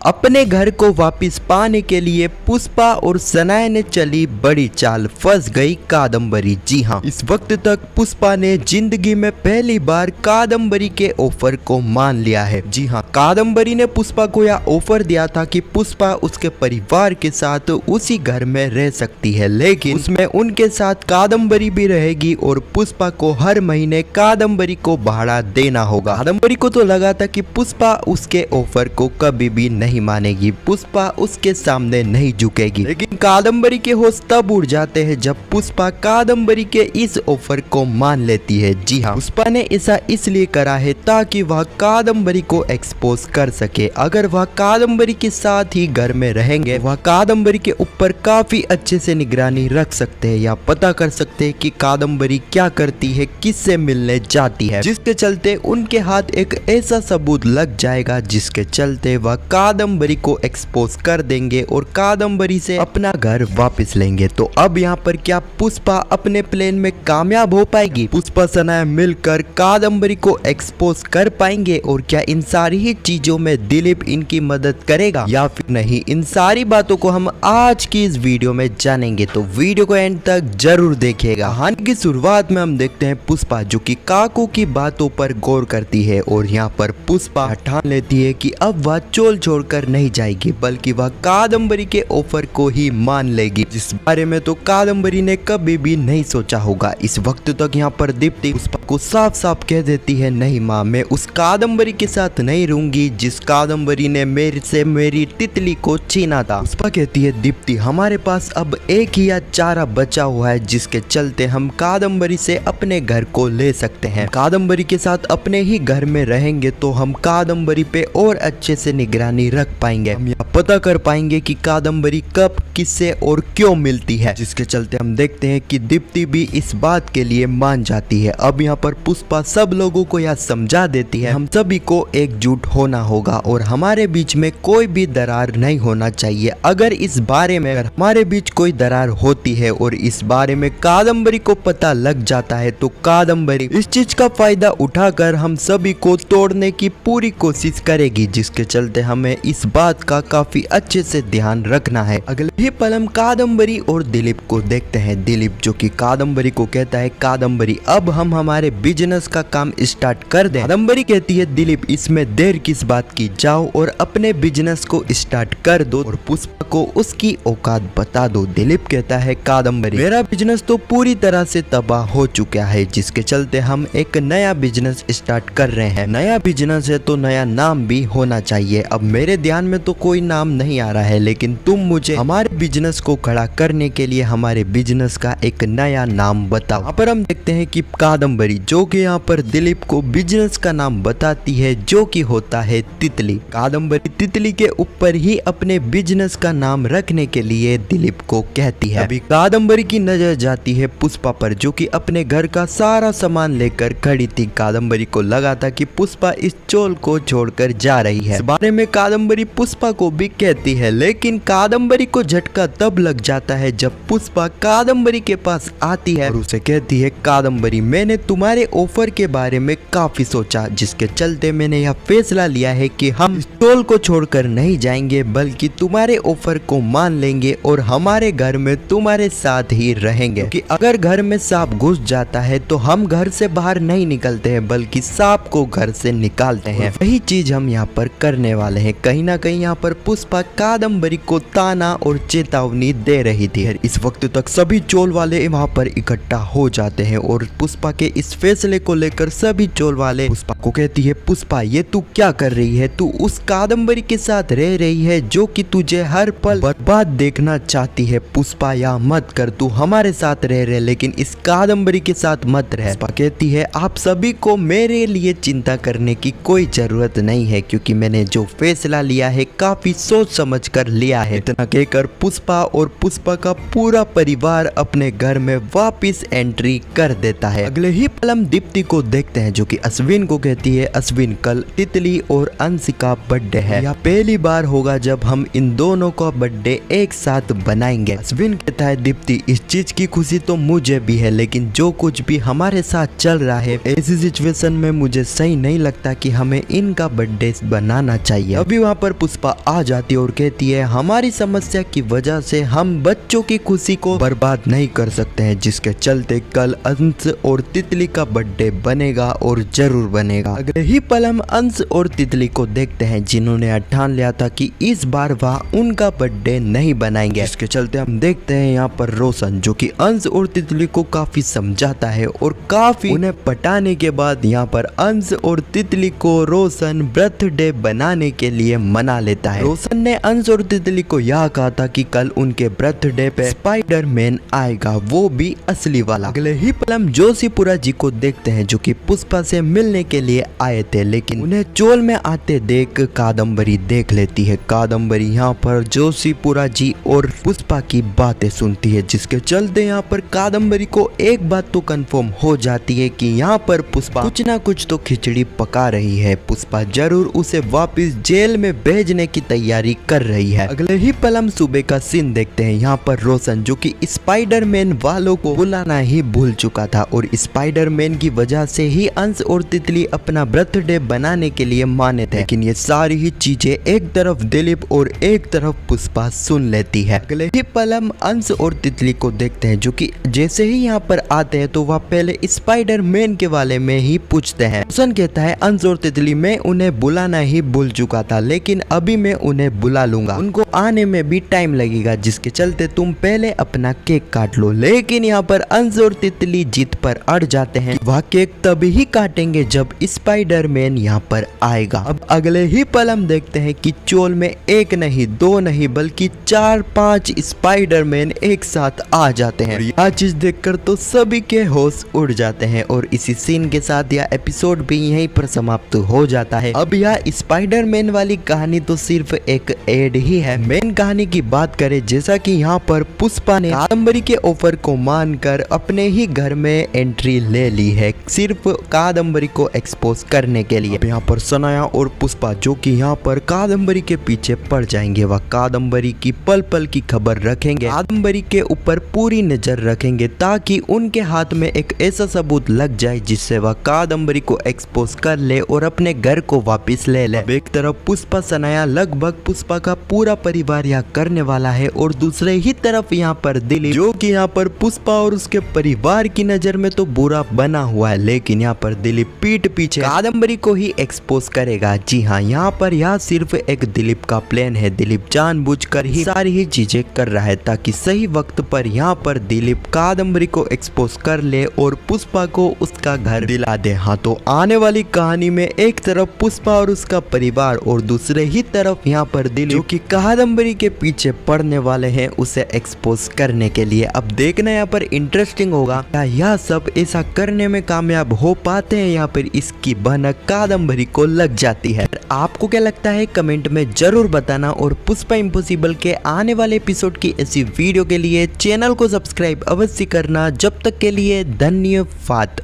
अपने घर को वापस पाने के लिए पुष्पा और सनाया ने चली बड़ी चाल, फंस गई कादम्बरी। जी हाँ, इस वक्त तक पुष्पा ने जिंदगी में पहली बार कादम्बरी के ऑफर को मान लिया है। जी हाँ, कादम्बरी ने पुष्पा को यह ऑफर दिया था कि पुष्पा उसके परिवार के साथ उसी घर में रह सकती है, लेकिन उसमें उनके साथ कादम्बरी भी रहेगी और पुष्पा को हर महीने कादम्बरी को भाड़ा देना होगा। कादम्बरी को तो लगा था कि पुष्पा उसके ऑफर को कभी भी नहीं मानेगी, पुष्पा उसके सामने नहीं झुकेगी, लेकिन कादम्बरी के होश तब उड़ जाते हैं जब पुष्पा कादम्बरी के इस ऑफर को मान लेती है। जी हाँ, पुष्पा ने ऐसा इसलिए करा है ताकि वह कादम्बरी को एक्सपोज कर सके। अगर वह कादम्बरी के साथ ही घर में रहेंगे, वह कादम्बरी के ऊपर काफी अच्छे से निगरानी रख सकते हैं या पता कर सकते हैं कि कादम्बरी क्या करती है, किससे मिलने जाती है, जिसके चलते उनके हाथ एक ऐसा सबूत लग जाएगा जिसके चलते वह कादम्बरी को एक्सपोज कर देंगे और कादम्बरी से अपना घर वापस लेंगे। तो अब यहाँ पर क्या पुष्पा अपने प्लान में कामयाब हो पाएगी? पुष्पा सनाया मिलकर कादम्बरी को एक्सपोज कर पाएंगे और क्या इन सारी ही चीजों में दिलीप इनकी मदद करेगा या फिर नहीं? इन सारी बातों को हम आज की इस वीडियो में जानेंगे, तो वीडियो को एंड तक जरूर देखिएगा। कहानी की शुरुआत में हम देखते हैं पुष्पा जो कि काकू की बातों पर गौर करती है और यहाँ पर पुष्पा ठान लेती है कि अब वह चोल छोड़कर नहीं जाएगी, बल्कि वह कादम्बरी के ऑफर को ही मान लेगी, जिस बारे में तो कादम्बरी ने कभी भी नहीं सोचा होगा। इस वक्त तक यहाँ पर दीप्ति पुष्पा को साफ साफ कह देती है, नहीं माँ, मैं उस कादम्बरी के साथ नहीं रहूंगी जिस कादम्बरी ने मेरे से मेरी तितली को छीना था। पुष्पा कहती है, दीप्ति हमारे पास अब एक ही या चारा बचा हुआ है जिसके चलते हम कादम्बरी से अपने घर को ले सकते हैं। कादम्बरी के साथ अपने ही घर में रहेंगे तो हम कादम्बरी पे और अच्छे से निगरानी रख पाएंगे। हम यह पता कर पाएंगे कि कादम्बरी कब, किससे और क्यों मिलती है, जिसके चलते हम देखते हैं कि दीप्ति भी इस बात के लिए मान जाती है। अब यहाँ पर पुष्पा सब लोगों को यह समझा देती है, हम सभी को एकजुट होना होगा और हमारे बीच में कोई भी दरार नहीं होना चाहिए। अगर इस बारे में हमारे बीच कोई दरार होती है और इस बारे में कादम्बरी को पता लग जाता है तो कादम्बरी इस चीज का फायदा उठाकर हम सभी को तोड़ने की पूरी कोशिश करेगी, जिसके चलते हमें इस बात का काफी अच्छे से ध्यान रखना है। अगले ही पल हम कादम्बरी और दिलीप को देखते हैं। दिलीप जो कि कादम्बरी को कहता है, कादम्बरी अब हम हमारे बिजनेस का काम स्टार्ट कर दें। कादम्बरी कहती है, दिलीप इसमें देर किस बात की, जाओ और अपने बिजनेस को स्टार्ट कर दो और पुष्पा को उसकी औकात बता दो। दिलीप कहता है, कादम्बरी मेरा बिजनेस तो पूरी तरह से तबाह हो चुका है, जिसके चलते हम एक नया बिजनेस स्टार्ट कर रहे हैं। नया बिजनेस है तो नया नाम भी होना चाहिए। अब मेरे ध्यान में तो कोई नाम नहीं आ रहा है, लेकिन तुम मुझे हमारे बिजनेस को खड़ा करने के लिए हमारे बिजनेस का एक नया नाम बताओ। यहाँ पर हम देखते हैं कि कादम्बरी जो कि यहाँ पर दिलीप को बिजनेस का नाम बताती है, जो कि होता है तितली। कादम्बरी तितली के ऊपर ही अपने बिजनेस का नाम रखने के लिए दिलीप को कहती है। अभी कादम्बरी की नजर जाती है पुष्पा पर, जो कि अपने घर का सारा सामान लेकर खड़ी थी। कादम्बरी को लगा था कि पुष्पा इस चोल को छोड़कर जा रही है। इस बारे में कादम्बरी पुष्पा को भी कहती है, लेकिन कादम्बरी को झटका तब लग जाता है जब पुष्पा कादम्बरी के पास आती है और उसे कहती है, कादम्बरी मैंने तुम्हारे ऑफर के बारे में काफी सोचा, जिसके चलते मैंने यह फैसला लिया है कि हम इस चोल को छोड़कर नहीं जाएंगे, बल्कि तुम्हारे ऑफर को मान लेंगे और हमारे घर में तुम्हारे साथ ही रहेंगे। कि अगर घर में सांप घुस जाता है तो हम घर से बाहर नहीं निकलते हैं, बल्कि सांप को घर से निकालते हैं। वही चीज हम यहाँ पर करने वाले हैं। कहीं ना कहीं यहाँ पर पुष्पा कादम्बरी को ताना और चेतावनी दे रही थी। इस वक्त तक सभी चोल वाले वहाँ पर इकट्ठा हो जाते हैं और पुष्पा के इस फैसले को लेकर सभी चोल वाले पुष्पा को कहती है, पुष्पा ये तू क्या कर रही है? तू उस कादम्बरी के साथ रह रही है जो कि तुझे हर पल बर्बाद देखना चाहती है। पुष्पा या मत कर, तू हमारे साथ रह रहे लेकिन इस कादम्बरी के साथ मत रह। पुष्पा कहती है, आप सभी को मेरे लिए चिंता करने की कोई जरूरत नहीं है, क्योंकि मैंने जो फैसला लिया है काफी सोच समझ कर लिया है। इतना कहकर पुष्पा और पुष्पा का पूरा परिवार अपने घर में वापस एंट्री कर देता है। अगले ही पल हम दीप्ति को देखते हैं जो कि अश्विन को कहती है, अश्विन कल तितली और अंशिका बर्थडे है, यह पहली बार होगा जब हम इन दोनों का बर्थडे एक साथ बनाएंगे। अश्विन कहता है, दीप्ति इस चीज की खुशी तो मुझे भी है, लेकिन जो कुछ भी हमारे साथ चल रहा है ऐसी सिचुएशन में मुझे सही नहीं लगता कि हमें इनका बर्थडे बनाना चाहिए। अभी वहाँ यहाँ पर पुष्पा आ जाती है और कहती है हमारी समस्या की वजह से हम बच्चों की खुशी को बर्बाद नहीं कर सकते हैं, जिसके चलते कल अंश और तितली का बर्थडे बनेगा और जरूर बनेगा। अगले ही पल हम अंश और तितली को देखते हैं जिन्होंने ठान लिया था कि इस बार वह उनका बर्थडे नहीं बनाएंगे। इसके चलते हम देखते हैं यहाँ पर रोशन जो कि अंश और तितली को काफी समझाता है और काफी उन्हें पटाने के बाद यहाँ पर अंश और तितली को रोशन बर्थडे बनाने के लिए मना लेता है। रोशन ने अंश और तितली को यह कहा था कि कल उनके बर्थडे पे स्पाइडरमैन आएगा, वो भी असली वाला। अगले ही पल हम जोशीपुरा जी को देखते हैं जो कि पुष्पा से मिलने के लिए आए थे, लेकिन उन्हें चोल में आते देख कादम्बरी देख लेती है। कादम्बरी यहाँ पर जोशीपुरा जी और पुष्पा की बातें सुनती है, जिसके चलते यहाँ पर कादम्बरी को एक बात तो कंफर्म हो जाती है कि यहाँ पर पुष्पा कुछ ना कुछ तो खिचड़ी पका रही है। पुष्पा जरूर उसे वापस जेल में भेजने की तैयारी कर रही है। अगले ही पल हम सुबह का सीन देखते हैं। यहाँ पर रोशन जो कि स्पाइडरमैन वालों को बुलाना ही भूल चुका था और स्पाइडरमैन की वजह से ही अंश और तितली अपना बर्थडे बनाने के लिए माने थे, लेकिन ये सारी ही चीजें एक तरफ दिलीप और एक तरफ पुष्पा सुन लेती है। अगले ही पल हम अंश और तितली को देखते हैं जो कि जैसे ही यहाँ पर आते हैं तो वह पहले स्पाइडरमैन के वाले में ही पूछते हैं। रोशन कहता है अंश और तितली मैं उन्हें बुलाना ही भूल चुका था, लेकिन अभी मैं उन्हें बुला लूंगा, उनको आने में भी टाइम लगेगा, जिसके चलते तुम पहले अपना केक काट लो। लेकिन यहाँ पर अंश और तितली जिद पर अड़ जाते हैं, वह केक तभी ही काटेंगे जब स्पाइडरमैन यहाँ पर आएगा। अब अगले ही पल हम देखते हैं कि चोल में एक नहीं दो नहीं बल्कि 4-5 स्पाइडरमैन एक साथ आ जाते हैं। यह चीज देखकर तो सभी के होश उड़ जाते हैं और इसी सीन के साथ यह एपिसोड भी यहीं पर समाप्त हो जाता है। अब यह स्पाइडरमैन वाली कहानी तो सिर्फ एक एड ही है। मेन कहानी की बात करें, जैसा कि यहाँ पर पुष्पा ने कादम्बरी के ऑफर को मानकर अपने ही घर में एंट्री ले ली है, सिर्फ कादम्बरी को एक्सपोज करने के लिए। यहाँ पर सनाया और पुष्पा जो कि यहाँ पर कादम्बरी के पीछे पड़ जाएंगे, वह कादम्बरी की पल पल की खबर रखेंगे, कादम्बरी के ऊपर पूरी नजर रखेंगे ताकि उनके हाथ में एक ऐसा सबूत लग जाए जिससे वह कादम्बरी को एक्सपोज कर ले और अपने घर को वापस ले ले। एक तरफ पुष्पा सनाया लगभग पुष्पा का पूरा परिवार यहाँ करने वाला है और दूसरे ही तरफ यहाँ पर दिलीप जो कि यहाँ पर पुष्पा और उसके परिवार की नजर में तो बुरा बना हुआ है, लेकिन यहाँ पर दिलीप पीठ पीछे कादम्बरी को ही एक्सपोज करेगा। जी हाँ, यहाँ पर यह सिर्फ एक दिलीप का प्लान है। दिलीप जानबूझकर ही सारी ही चीजें कर रहा है ताकि सही वक्त पर यहाँ पर दिलीप कादम्बरी को एक्सपोज कर ले और पुष्पा को उसका घर दिला दे। हाँ, तो आने वाली कहानी में एक तरफ पुष्पा और उसका परिवार और दूसरे ही तरफ यहाँ पर दिलीप जो कि कादम्बरी के पीछे पड़ने वाले हैं उसे एक्सपोज करने के लिए। अब देखना यहाँ पर इंटरेस्टिंग होगा क्या यह सब ऐसा करने में कामयाब हो पाते हैं या फिर इसकी भनक कादम्बरी को लग जाती है। आपको क्या लगता है कमेंट में जरूर बताना और पुष्पा इम्पॉसिबल के आने वाले एपिसोड की ऐसी वीडियो के लिए चैनल को सब्सक्राइब अवश्य करना। जब तक के लिए धन्यवाद।